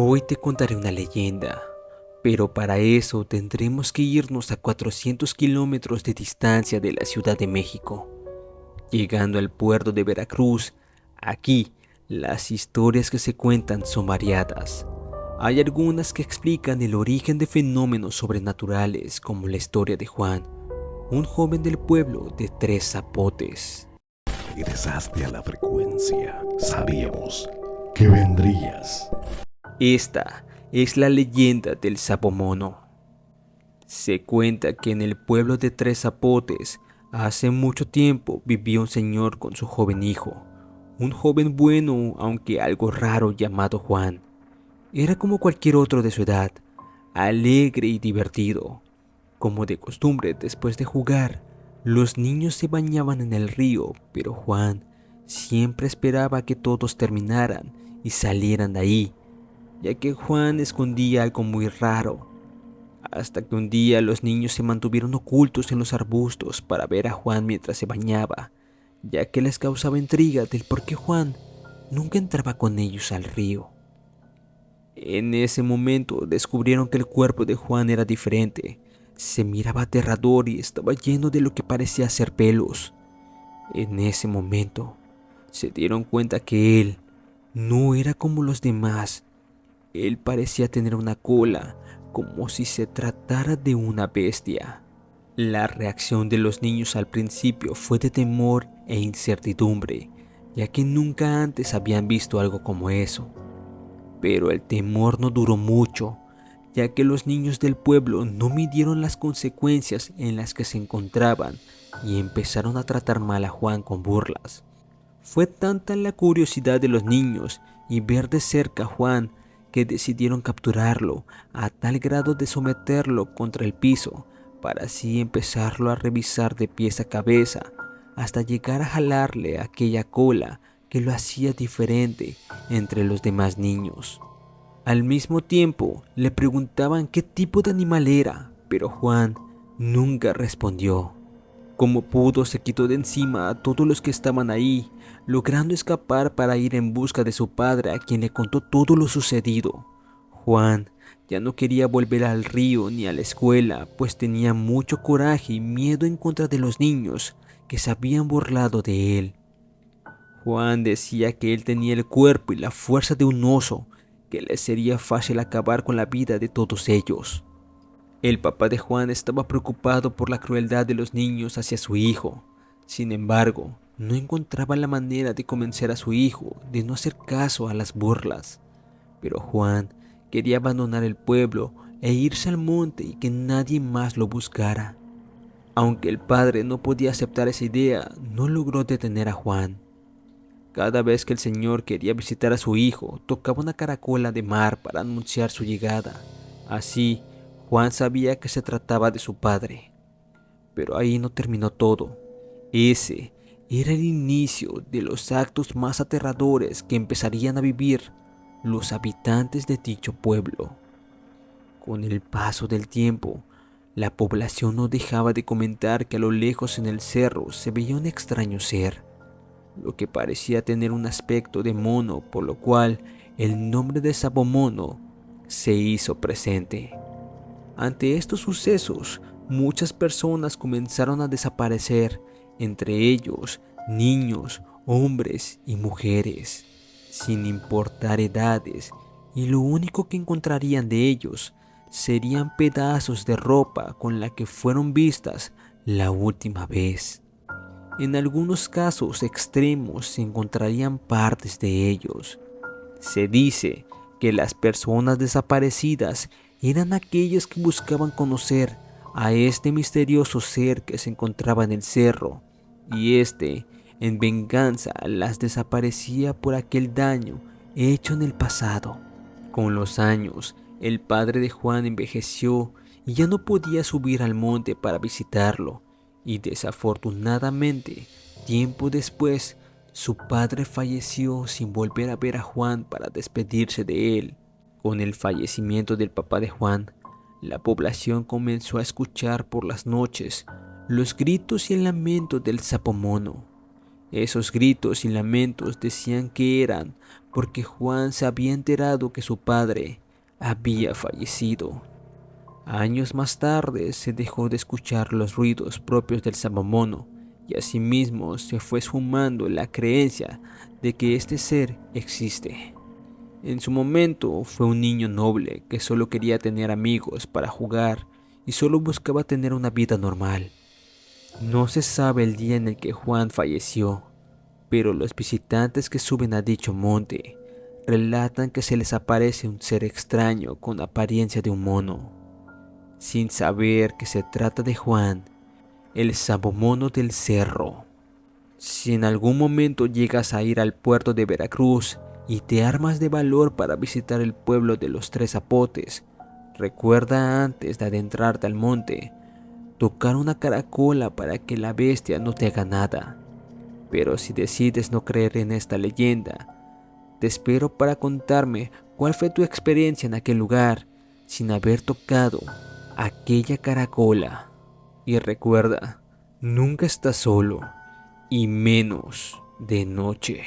Hoy te contaré una leyenda, pero para eso tendremos que irnos a 400 kilómetros de distancia de la Ciudad de México. Llegando al puerto de Veracruz, aquí las historias que se cuentan son variadas. Hay algunas que explican el origen de fenómenos sobrenaturales como la historia de Juan, un joven del pueblo de Tres Zapotes. Regresaste a la frecuencia. Sabíamos que vendrías. Esta es la leyenda del sapo mono. Se cuenta que en el pueblo de Tres Zapotes, hace mucho tiempo vivía un señor con su joven hijo, un joven bueno aunque algo raro llamado Juan. Era como cualquier otro de su edad, alegre y divertido. Como de costumbre, después de jugar, los niños se bañaban en el río, pero Juan siempre esperaba que todos terminaran y salieran de ahí, ya que Juan escondía algo muy raro. Hasta que un día los niños se mantuvieron ocultos en los arbustos para ver a Juan mientras se bañaba, ya que les causaba intriga del por qué Juan nunca entraba con ellos al río. En ese momento descubrieron que el cuerpo de Juan era diferente. Se miraba aterrador y estaba lleno de lo que parecía ser pelos. En ese momento se dieron cuenta que él no era como los demás. Él parecía tener una cola, como si se tratara de una bestia. La reacción de los niños al principio fue de temor e incertidumbre, ya que nunca antes habían visto algo como eso. Pero el temor no duró mucho, ya que los niños del pueblo no midieron las consecuencias en las que se encontraban y empezaron a tratar mal a Juan con burlas. Fue tanta la curiosidad de los niños y ver de cerca a Juan que decidieron capturarlo a tal grado de someterlo contra el piso para así empezarlo a revisar de pies a cabeza hasta llegar a jalarle aquella cola que lo hacía diferente entre los demás niños. Al mismo tiempo le preguntaban qué tipo de animal era, pero Juan nunca respondió. Como pudo, se quitó de encima a todos los que estaban ahí, logrando escapar para ir en busca de su padre, a quien le contó todo lo sucedido. Juan ya no quería volver al río ni a la escuela, pues tenía mucho coraje y miedo en contra de los niños que se habían burlado de él. Juan decía que él tenía el cuerpo y la fuerza de un oso, que le sería fácil acabar con la vida de todos ellos. El papá de Juan estaba preocupado por la crueldad de los niños hacia su hijo. Sin embargo, no encontraba la manera de convencer a su hijo de no hacer caso a las burlas. Pero Juan quería abandonar el pueblo e irse al monte y que nadie más lo buscara. Aunque el padre no podía aceptar esa idea, no logró detener a Juan. Cada vez que el señor quería visitar a su hijo, tocaba una caracola de mar para anunciar su llegada. Así, Juan sabía que se trataba de su padre. Pero ahí no terminó todo. Ese era el inicio de los actos más aterradores que empezarían a vivir los habitantes de dicho pueblo. Con el paso del tiempo, la población no dejaba de comentar que a lo lejos en el cerro se veía un extraño ser, lo que parecía tener un aspecto de mono, por lo cual el nombre de Sabomono se hizo presente. Ante estos sucesos, muchas personas comenzaron a desaparecer, entre ellos niños, hombres y mujeres, sin importar edades, y lo único que encontrarían de ellos serían pedazos de ropa con la que fueron vistas la última vez. En algunos casos extremos se encontrarían partes de ellos. Se dice que las personas desaparecidas eran aquellas que buscaban conocer a este misterioso ser que se encontraba en el cerro, y este, en venganza, las desaparecía por aquel daño hecho en el pasado. Con los años, el padre de Juan envejeció y ya no podía subir al monte para visitarlo, y desafortunadamente, tiempo después, su padre falleció sin volver a ver a Juan para despedirse de él. Con el fallecimiento del papá de Juan, la población comenzó a escuchar por las noches los gritos y el lamento del sapo mono. Esos gritos y lamentos decían que eran porque Juan se había enterado que su padre había fallecido. Años más tarde se dejó de escuchar los ruidos propios del sabomono y asimismo se fue esfumando la creencia de que este ser existe. En su momento fue un niño noble que solo quería tener amigos para jugar y solo buscaba tener una vida normal. No se sabe el día en el que Juan falleció, pero los visitantes que suben a dicho monte relatan que se les aparece un ser extraño con apariencia de un mono. Sin saber que se trata de Juan, el sabomono del cerro. Si en algún momento llegas a ir al puerto de Veracruz y te armas de valor para visitar el pueblo de los Tres Zapotes, recuerda antes de adentrarte al monte, tocar una caracola para que la bestia no te haga nada. Pero si decides no creer en esta leyenda, te espero para contarme cuál fue tu experiencia en aquel lugar sin haber tocado aquella caracola. Y recuerda, nunca estás solo, y menos de noche.